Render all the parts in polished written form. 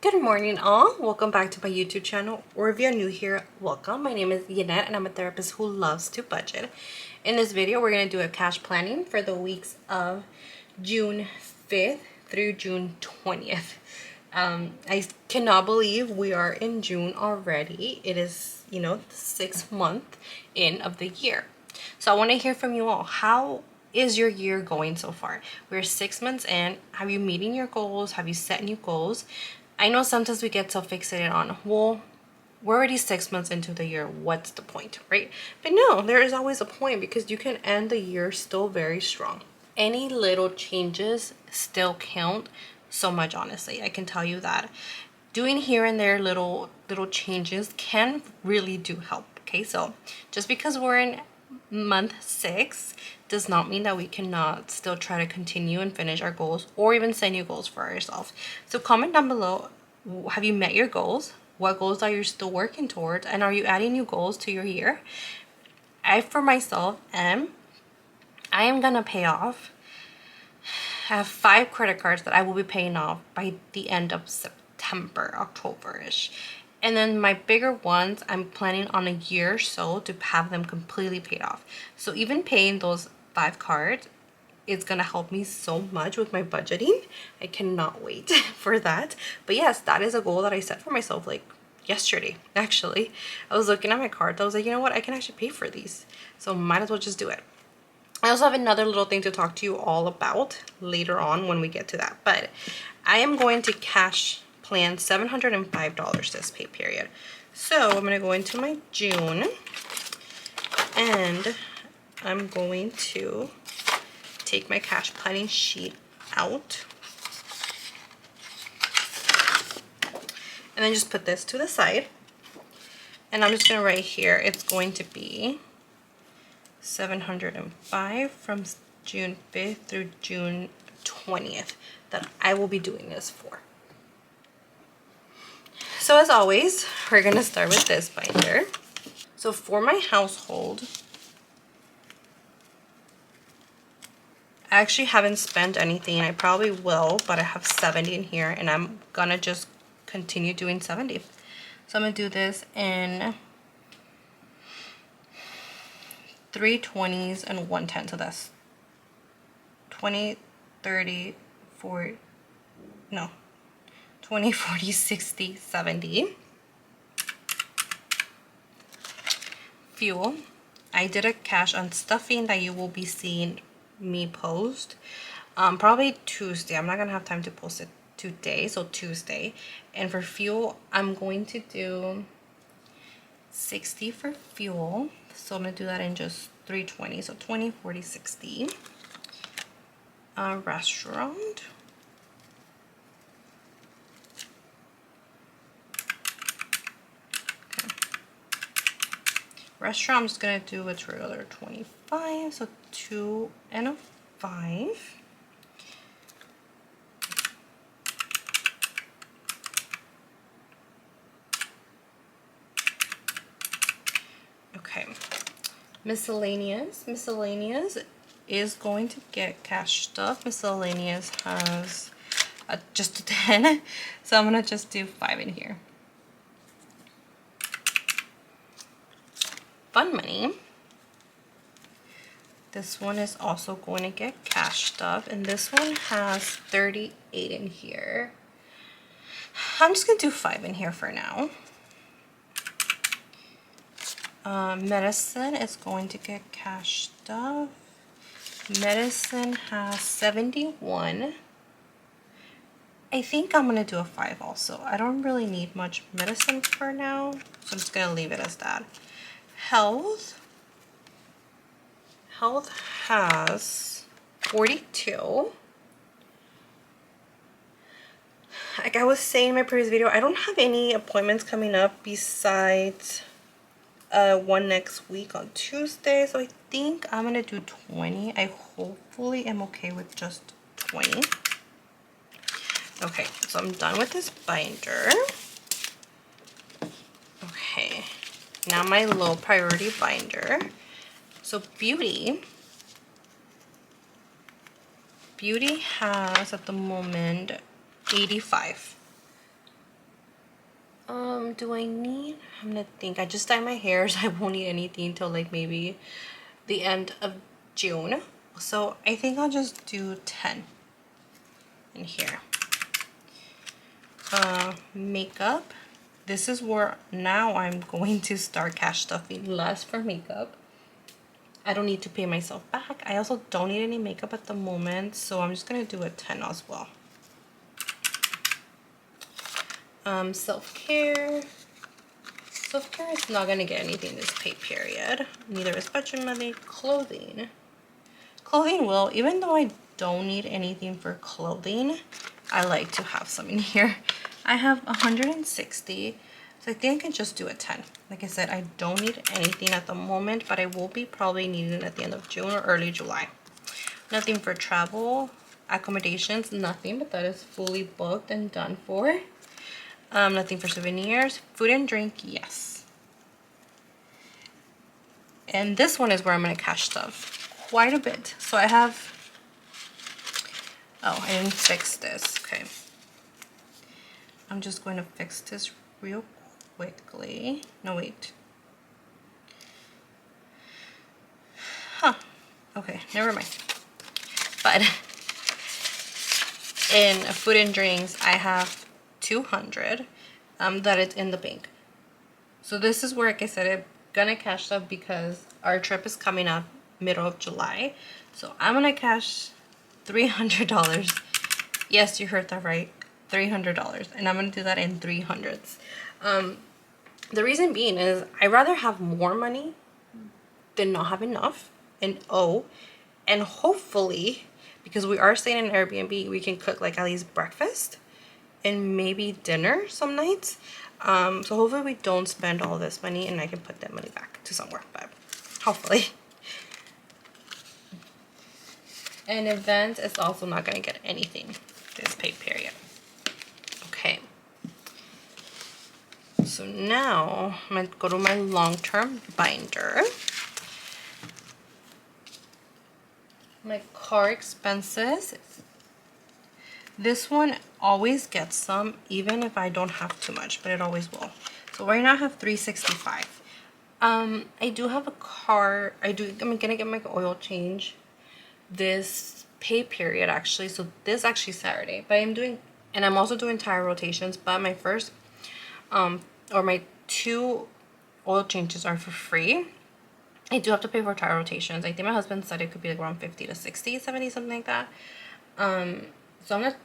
Good morning, all. Welcome back to my YouTube channel. Or if you're new here, welcome. My name is Yanette, and I'm a therapist who loves to budget. In this video, we're going to do a cash planning for the weeks of June 5th through June 20th. I cannot believe we are in June already. It is, the 6th month in of the year. So I want to hear from you all. How is your year going so far? We're 6 months in. Have you meeting your goals? Have you set new goals? I know sometimes we get so fixated on, well, we're already 6 months into the year. What's the point, right? But no, there is always a point because you can end the year still very strong. Any little changes still count so much, honestly. I can tell you that. Doing here and there little changes can really do help. Okay, so just because we're in month 6 does not mean that we cannot still try to continue and finish our goals or even set new goals for ourselves. So comment down below, have you met your goals? What goals are you still working towards? And are you adding new goals to your year? I, for myself, I am gonna pay off. I have 5 credit cards that I will be paying off by the end of September, October-ish. And then my bigger ones, I'm planning on a year or so to have them completely paid off. So even paying those 5 cards is gonna help me so much with my budgeting. I cannot wait for that. But yes, that is a goal that I set for myself like yesterday. Actually, I was looking at my cards. I was like, you know what? I can actually pay for these. So might as well just do it. I also have another little thing to talk to you all about later on when we get to that. But I am going to cash plan $705 this pay period. So I'm going to go into my June and I'm going to take my cash planning sheet out and then just put this to the side. And I'm just going to write here, it's going to be 705 from June 5th through June 20th that I will be doing this for. So as always, we're going to start with this binder. So for my household, I actually haven't spent anything. I probably will, but I have 70 in here and I'm going to just continue doing 70. So I'm going to do this in 3 20s and 1 10. So that's 20, 30, 40, no, 20, 40, 60, 70. Fuel. I did a cash on stuffing that you will be seeing me post. Probably Tuesday. I'm not going to have time to post it today, so Tuesday. And for fuel, I'm going to do 60 for fuel. So I'm going to do that in just 320. So 20, 40, 60. Restaurant. Restaurant, I'm just going to do its regular 25. So 2 and a 5. Okay. Miscellaneous is going to get cash stuff. Miscellaneous has just a 10, so I'm gonna just do 5 in here. Fun money, this one is also going to get cash stuff, and this one has 38 in here. I'm just gonna do 5 in here for now. Medicine is going to get cash stuff. Medicine has 71. I think I'm gonna do a 5 also. I don't really need much medicine for now, so I'm just gonna leave it as that. Health has 42. Like I was saying in my previous video, I don't have any appointments coming up besides one next week on Tuesday, so I think I'm gonna do 20. I hopefully am okay with just 20. Okay, so I'm done with this binder. Okay, now my low priority binder. So beauty has at the moment 85. Do I need, I'm gonna think. I just dye my hair, so I won't need anything until like maybe the end of June. So I think I'll just do 10 in here. Makeup. This is where now I'm going to start cash stuffing less for makeup. I don't need to pay myself back. I also don't need any makeup at the moment, so I'm just gonna do a 10 as well. Self-care. Self-care is not gonna get anything this pay period. Neither is budget money. Clothing. Clothing will, even though I don't need anything for clothing, I like to have some in here. I have 160, so I think I can just do a 10. Like I said, I don't need anything at the moment, but I will be probably needing it at the end of June or early July. Nothing for travel, accommodations, nothing, but that is fully booked and done for. Nothing for souvenirs. Food and drink, yes. And this one is where I'm going to cash stuff quite a bit. So I have, oh, I didn't fix this. Okay. I'm just going to fix this real quickly. No, wait. Huh. Okay, never mind. But in food and drinks, I have 200 that is in the bank. So this is where, like I said, I'm gonna cash stuff because our trip is coming up middle of July. So I'm gonna cash $300. Yes, you heard that right. $300. And I'm gonna do that in 300s. The reason being is I'd rather have more money than not have enough. And hopefully, because we are staying in an Airbnb, we can cook like at least breakfast and maybe dinner some nights. So hopefully we don't spend all this money and I can put that money back to somewhere, but hopefully. And events is also not going to get anything this pay period. Okay. So now I'm going to go to my long-term binder. My car expenses. This one always gets some, even if I don't have too much, but it always will. So right now I have $365. I do have a car. I'm gonna get my oil change this pay period actually. So this actually Saturday, but I'm also doing tire rotations. But my first, or my 2 oil changes are for free. I do have to pay for tire rotations. I think my husband said it could be like around 50 to 60, 70, something like that. So I'm not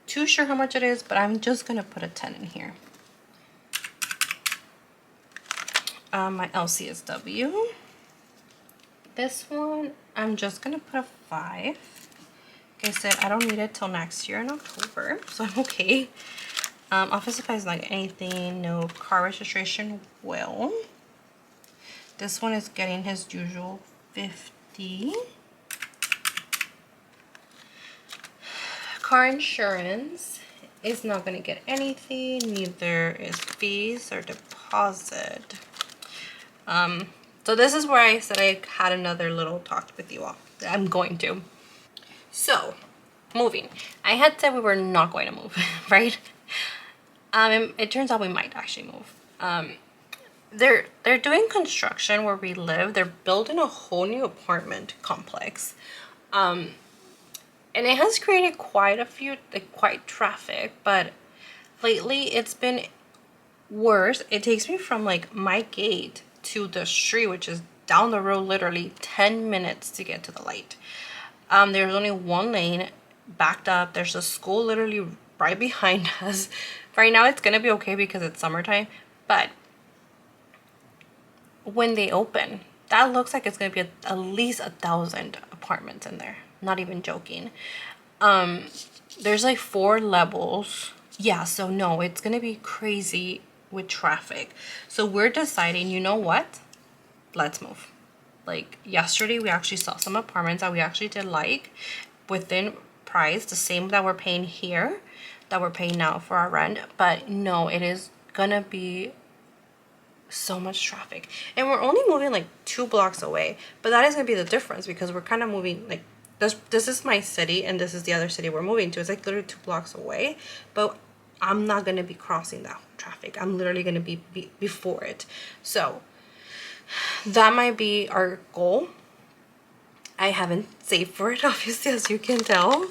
too sure how much it is, but I'm just gonna put a 10 in here. My LCSW. This one, I'm just gonna put a 5. Like I said, I don't need it till next year in October, so I'm okay. Office supplies, not anything. No car registration will. This one is getting his usual 50. Car insurance is not going to get anything. Neither is fees or deposit. So this is where I said I had another little talk with you all. I'm going to. So, moving. I had said we were not going to move, right? It turns out we might actually move. They're doing construction where we live. They're building a whole new apartment complex. And it has created quite a few, like quite traffic, but lately it's been worse. It takes me from like my gate to the street, which is down the road, literally 10 minutes to get to the light. There's only one lane backed up. There's a school literally right behind us. Right now it's gonna be okay because it's summertime, but when they open, that looks like it's gonna be at least 1,000 apartments in there. Not even joking. There's like 4 levels. Yeah, so no, it's gonna be crazy with traffic. So we're deciding, you know what? Let's move. Like yesterday, we actually saw some apartments that we actually did like within price, the same that we're paying here, that we're paying now for our rent. But no, it is gonna be so much traffic, and we're only moving like 2 blocks away, but that is gonna be the difference because we're kind of moving like this is my city and this is the other city we're moving to. It's like literally 2 blocks away, but I'm not going to be crossing that traffic. I'm literally going to be before it. So that might be our goal. I haven't saved for it, obviously, as you can tell.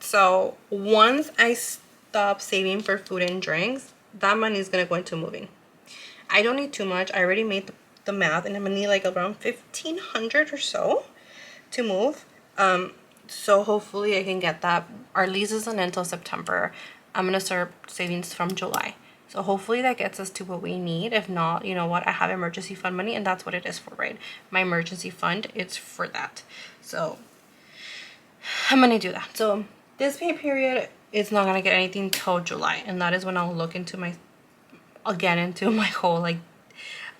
So once I stop saving for food and drinks, that money is going to go into moving. I don't need too much. I already made the math, and I'm going to need like around 1,500 or so to move. So hopefully I can get that. Our lease isn't until September. I'm going to start savings from July. So hopefully that gets us to what we need. If not, you know what? I have emergency fund money, and that's what it is for, right? My emergency fund, it's for that. So I'm going to do that. So this pay period is not going to get anything till July. And that is when I'll look into my whole like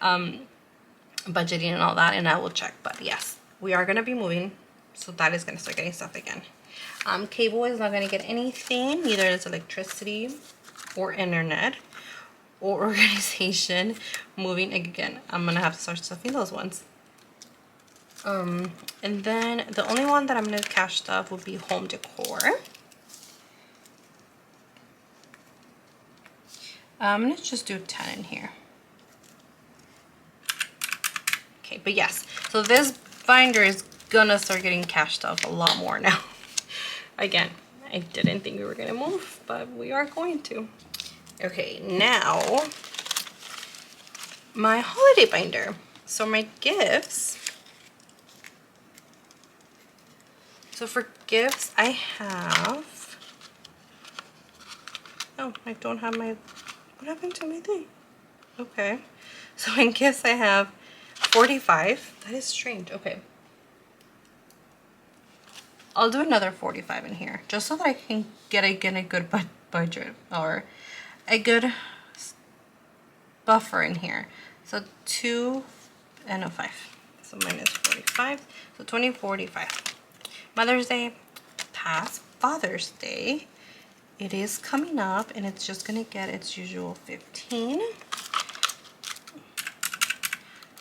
budgeting and all that, and I will check. But yes, we are going to be moving. So that is going to start getting stuff again. Cable is not going to get anything. Neither is electricity or internet or organization. Moving again, I'm going to have to start stuffing those ones. And then the only one that I'm going to cash stuff would be home decor. Let's just do 10 in here. Okay, but yes, so this binder is gonna start getting cash stuff a lot more now. Again, I didn't think we were gonna move, but we are going to. Okay, now my holiday binder. So my gifts. So for gifts, I have, oh, I don't have my, what happened to my thing? Okay, so in gifts I have 45. That is strange. Okay, I'll do another 45 in here just so that I can get a good budget or a good buffer in here. So 2 and a 5. So minus 45. So 20, 45. Mother's Day passed. Father's Day, it is coming up, and it's just gonna get its usual 15.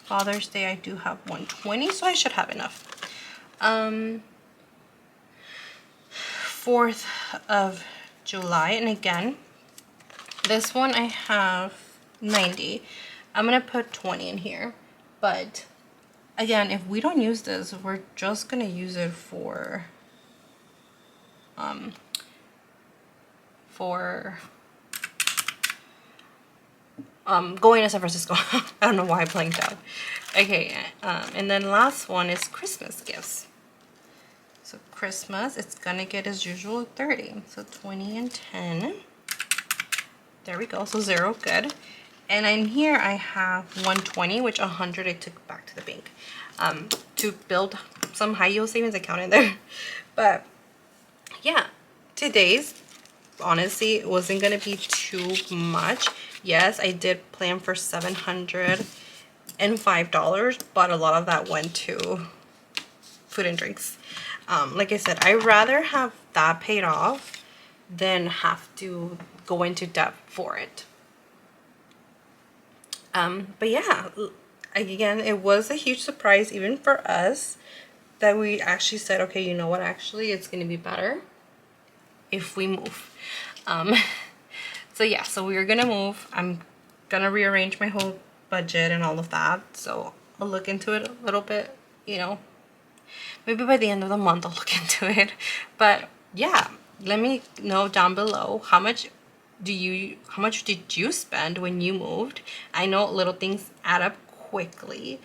Father's Day, I do have 120, so I should have enough. 4th of July, and again, this one I have 90. I'm gonna put 20 in here, but again, if we don't use this, we're just gonna use it for going to San Francisco. I don't know why I blanked out. Okay, and then last one is Christmas gifts. So Christmas, it's gonna get as usual 30. So 20 and 10. There we go. So 0, good. And in here I have 120, which 100 I took back to the bank to build some high yield savings account in there. But yeah, today's honestly wasn't gonna be too much. Yes, I did plan for $705, but a lot of that went to food and drinks. Like I said, I'd rather have that paid off than have to go into debt for it. But yeah, again, it was a huge surprise even for us that we actually said, okay, you know what, actually it's gonna be better if we move. So yeah, so we're gonna move. I'm gonna rearrange my whole budget and all of that, so I'll look into it a little bit, you know, maybe by the end of the month I'll look into it. But yeah, let me know down below how much did you spend when you moved. I know little things add up quickly,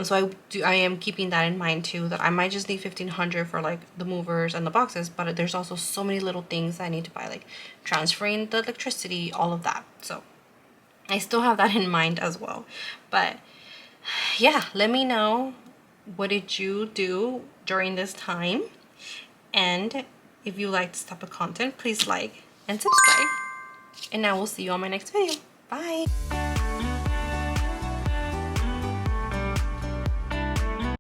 so I am keeping that in mind too, that I might just need 1,500 for like the movers and the boxes, but there's also so many little things I need to buy, like transferring the electricity, all of that. So I still have that in mind as well. But yeah, let me know, what did you do during this time? And if you like this type of content, please like and subscribe. And I will see you on my next video. Bye.